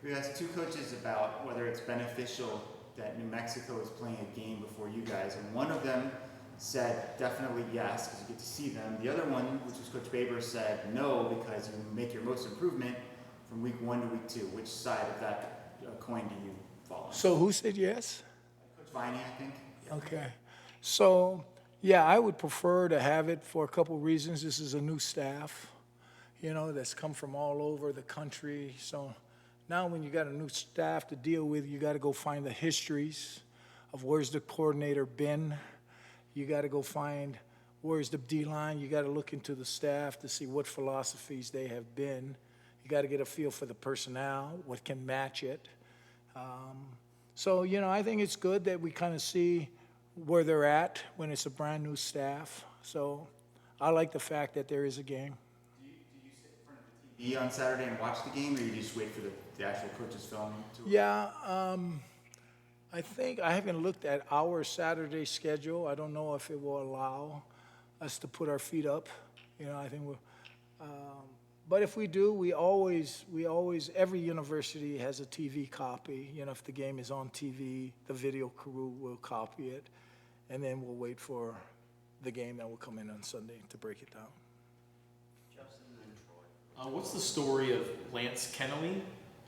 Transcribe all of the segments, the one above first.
We asked two coaches about whether it's beneficial that New Mexico is playing a game before you guys, and one of them said definitely yes because you get to see them. The other one, which was Coach Baber, said no because you make your most improvement from week 1 to week 2. Which side of that coin do you fall on? So who said yes? Coach Viney, I think. Yeah. Okay. So, yeah, I would prefer to have it for a couple of reasons. This is a new staff, that's come from all over the country. So now when you got a new staff to deal with, you got to go find the histories of where's the coordinator been. You got to go find where's the D-line. You got to look into the staff to see what philosophies they have been. You got to get a feel for the personnel, what can match it. So, I think it's good that we kind of see where they're at when it's a brand new staff. So I like the fact that there is a game. Do you sit in front of the TV on Saturday and watch the game, or you just wait for the actual coaches film? Yeah, I think I haven't looked at our Saturday schedule. I don't know if it will allow us to put our feet up. I think but if we do, we always, every university has a TV copy. If the game is on TV, the video crew will copy it, and then we'll wait for the game that will come in on Sunday to break it down. Justin and Troy. What's the story of Lance Kennelly?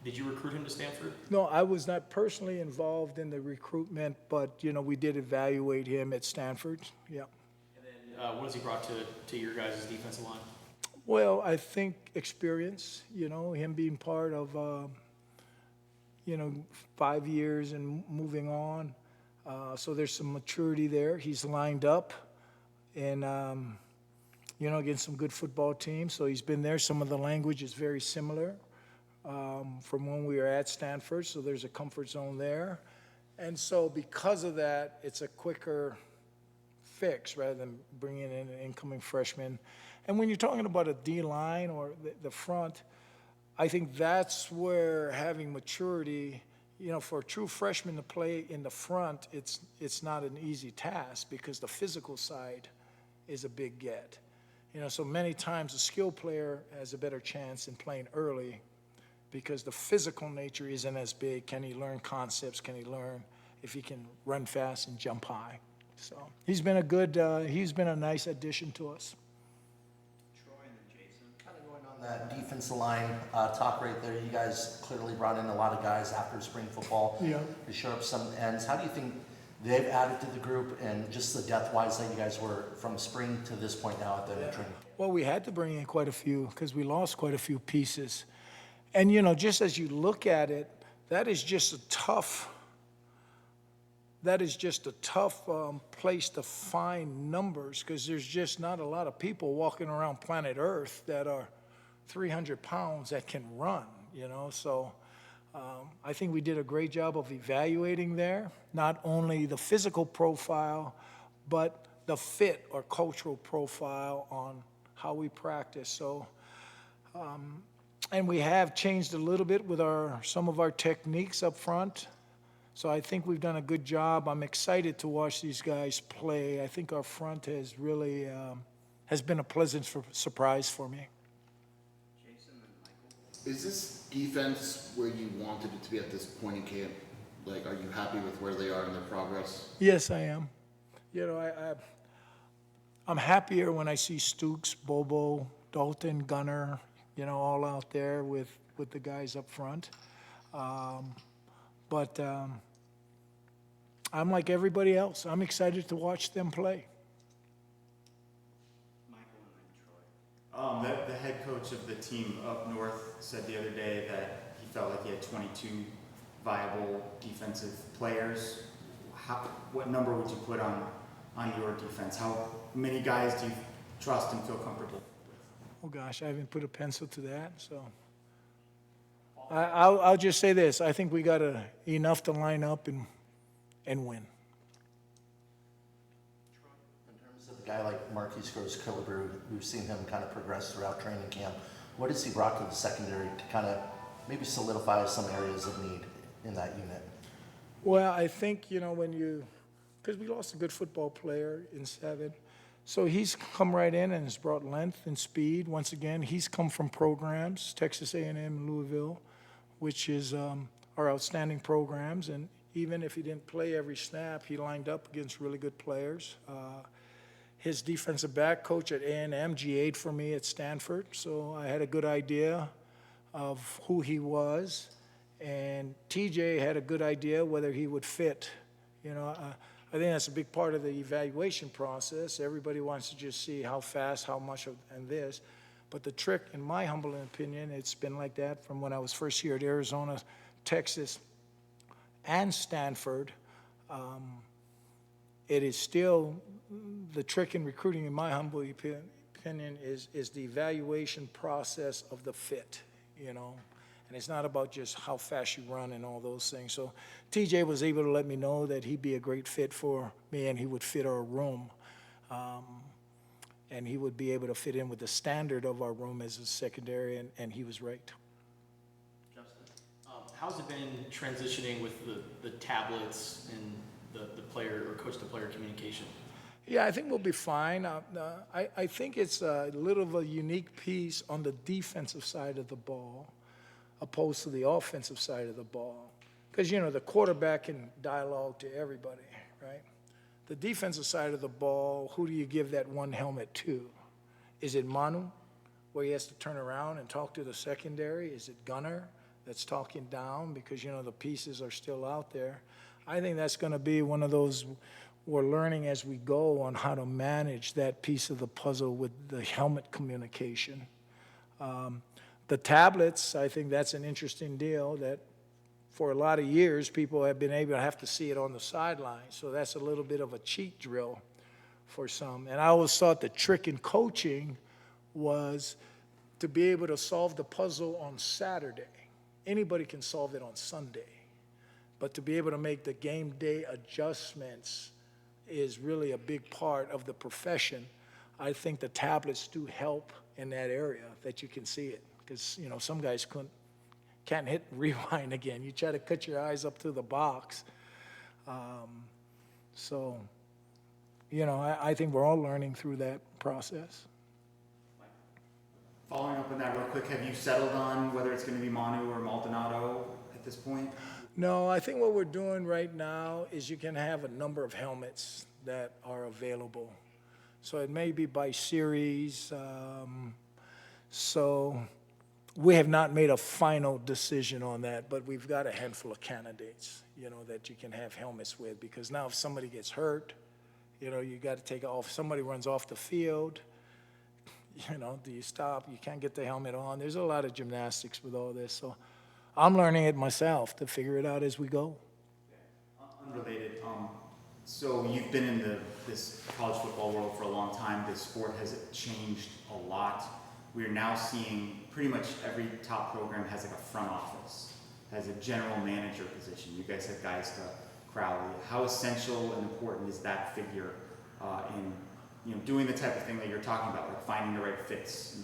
Did you recruit him to Stanford? No, I was not personally involved in the recruitment, but, we did evaluate him at Stanford, yeah. And then what has he brought to your guys' defensive line? Well, I think experience, him being part of, 5 years and moving on. So there's some maturity there. He's lined up and, against some good football teams. So he's been there. Some of the language is very similar from when we were at Stanford. So there's a comfort zone there. And so because of that, it's a quicker fix rather than bringing in an incoming freshman. And when you're talking about a D-line or the front, I think that's where having maturity, for a true freshman to play in the front, it's not an easy task because the physical side is a big get. So many times a skill player has a better chance in playing early because the physical nature isn't as big. Can he learn concepts? Can he learn if he can run fast and jump high? So he's been a nice addition to us. Kind of going on that defensive line talk right there, you guys clearly brought in a lot of guys after spring football to shore up some ends. How do you think they've added to the group and just the depth-wise that you guys were from spring to this point now at the training? Well, we had to bring in quite a few because we lost quite a few pieces. And, just as you look at it, that is just a tough place to find numbers because there's just not a lot of people walking around planet Earth that are 300 pounds that can run, So I think we did a great job of evaluating there, not only the physical profile, but the fit or cultural profile on how we practice. So, and we have changed a little bit with some of our techniques up front. So I think we've done a good job. I'm excited to watch these guys play. I think our front has really has been a pleasant surprise for me. Jason and Michael. Is this defense where you wanted it to be at this point in camp? Like, are you happy with where they are in their progress? Yes, I am. I'm happier when I see Stooks, Bobo, Dalton, Gunner, all out there with the guys up front. But I'm like everybody else. I'm excited to watch them play. Michael and then Troy. The head coach of the team up north said the other day that he felt like he had 22 viable defensive players. What number would you put on your defense? How many guys do you trust and feel comfortable? Oh gosh, I haven't put a pencil to that, so. I'll just say this. I think we got enough to line up and win. In terms of a guy like Marquise Gross-Killebrew, we've seen him kind of progress throughout training camp. What has he brought to the secondary to kind of maybe solidify some areas of need in that unit? Well, I think, because we lost a good football player in 7, So he's come right in and has brought length and speed. Once again, he's come from programs, Texas A&M and Louisville, which is are outstanding programs. And even if he didn't play every snap, he lined up against really good players. His defensive back coach at A&M GA'd for me at Stanford, so I had a good idea of who he was. And TJ had a good idea whether he would fit. You know, I think that's a big part of the evaluation process. Everybody wants to just see how fast, how much, and this. But the trick, in my humble opinion, it's been like that from when I was first here at Arizona, Texas, and Stanford. It is still the trick in recruiting, in my humble opinion, is the evaluation process of the fit, you know. And it's not about just how fast you run and all those things. So TJ was able to let me know that he'd be a great fit for me and he would fit our room. And he would be able to fit in with the standard of our room as a secondary, and he was right. Justin, how's it been transitioning with the tablets and the player or coach-to-player communication? Yeah, I think we'll be fine. I think it's a little of a unique piece on the defensive side of the ball opposed to the offensive side of the ball. Because, you know, the quarterback can dialogue to everybody, right? The defensive side of the ball, who do you give that one helmet to? Is it Manu, where he has to turn around and talk to the secondary? Is it Gunner that's talking down because, you know, the pieces are still out there? I think that's going to be one of those we're learning as we go on how to manage that piece of the puzzle with the helmet communication. The tablets, I think that's an interesting deal that for a lot of years, people have been able to have to see it on the sideline. So that's a little bit of a cheat drill for some. And I always thought the trick in coaching was to be able to solve the puzzle on Saturday. Anybody can solve it on Sunday. But to be able to make the game day adjustments is really a big part of the profession. I think the tablets do help in that area that you can see it. Because, you know, some guys can't hit rewind again. You try to cut your eyes up to the box. So, you know, I think we're all learning through that process. Following up on that real quick, have you settled on whether it's going to be Manu or Maldonado at this point? No, I think what we're doing right now is you can have a number of helmets that are available. So it may be by series. So we have not made a final decision on that, but we've got a handful of candidates, you know, that you can have helmets with. Because now if somebody gets hurt, you know, you got to take it off. Somebody runs off the field, you know, do you stop? You can't get the helmet on. There's a lot of gymnastics with all this. So I'm learning it myself to figure it out as we go. Unrelated, so you've been in this college football world for a long time. The sport has changed a lot. We're now seeing pretty much every top program has like a front office, has a general manager position. You guys have guys to Crowley. How essential and important is that figure in, you know, doing the type of thing that you're talking about, like finding the right fits?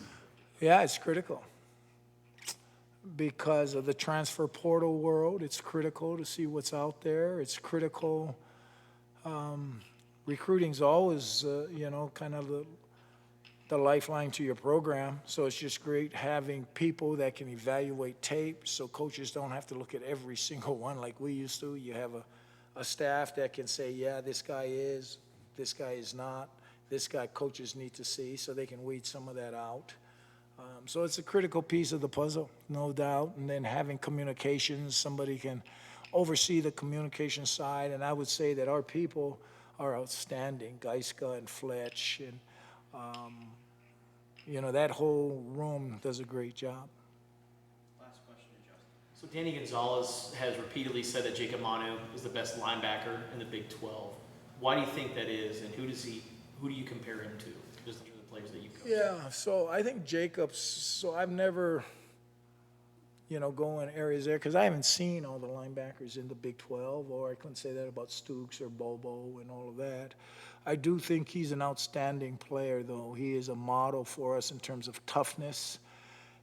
Yeah, it's critical. Because of the transfer portal world, it's critical to see what's out there. It's critical. Recruiting's always, you know, kind of the lifeline to your program. So it's just great having people that can evaluate tape so coaches don't have to look at every single one like we used to. You have a staff that can say, yeah, this guy is not. This guy coaches need to see, so they can weed some of that out. So it's a critical piece of the puzzle, no doubt. And then having communications, somebody can oversee the communication side. And I would say that our people are outstanding, Geiska and Fletch. And, you know, that whole room does a great job. Last question to Justin. So Danny Gonzalez has repeatedly said that Jacob Manu is the best linebacker in the Big 12. Why do you think that is, and who do you compare him to? Just the players that you coach. Yeah, so I think Jacobs, so I've never, you know, go in areas there because I haven't seen all the linebackers in the Big 12, or I couldn't say that about Stooks or Bobo and all of that. I do think he's an outstanding player, though. He is a model for us in terms of toughness.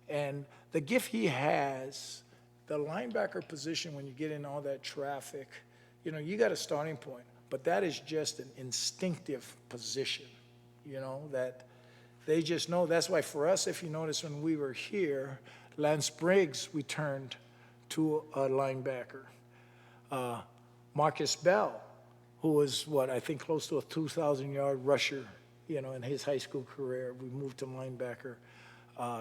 And the gift he has, the linebacker position, when you get in all that traffic, you know, you got a starting point, but that is just an instinctive position. you know, that they just know. That's why for us, if you notice when we were here, Lance Briggs, we turned to a linebacker. Marcus Bell, who was I think close to a 2,000-yard rusher, you know, in his high school career, we moved to linebacker.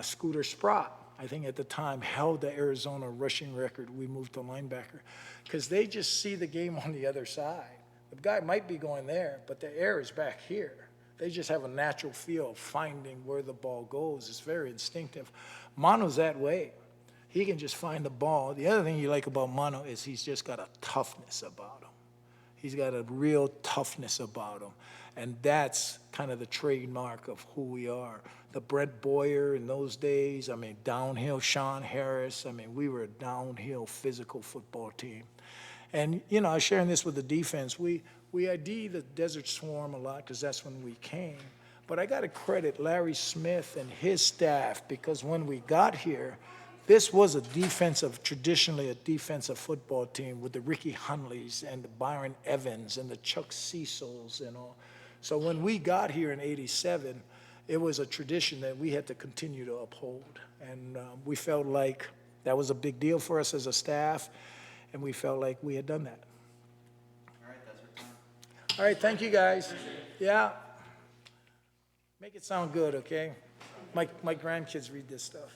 Scooter Sprott, I think at the time, held the Arizona rushing record. We moved to linebacker because they just see the game on the other side. The guy might be going there, but the air is back here. They just have a natural feel of finding where the ball goes. It's very instinctive. Mano's that way. He can just find the ball. The other thing you like about Mano is he's just got a toughness about him. He's got a real toughness about him. And that's kind of the trademark of who we are. The Brett Boyer in those days, I mean, downhill, Sean Harris. I mean, we were a downhill physical football team. And, you know, I was sharing this with the defense. We ID the Desert Swarm a lot because that's when we came. But I got to credit Larry Smith and his staff because when we got here, this was traditionally a defensive football team with the Ricky Hunleys and the Byron Evans and the Chuck Cecils and all. So when we got here in '87, it was a tradition that we had to continue to uphold. And we felt like that was a big deal for us as a staff, and we felt like we had done that. All right, that's our time. All right, thank you, guys. Yeah. Make it sound good, okay? My grandkids read this stuff.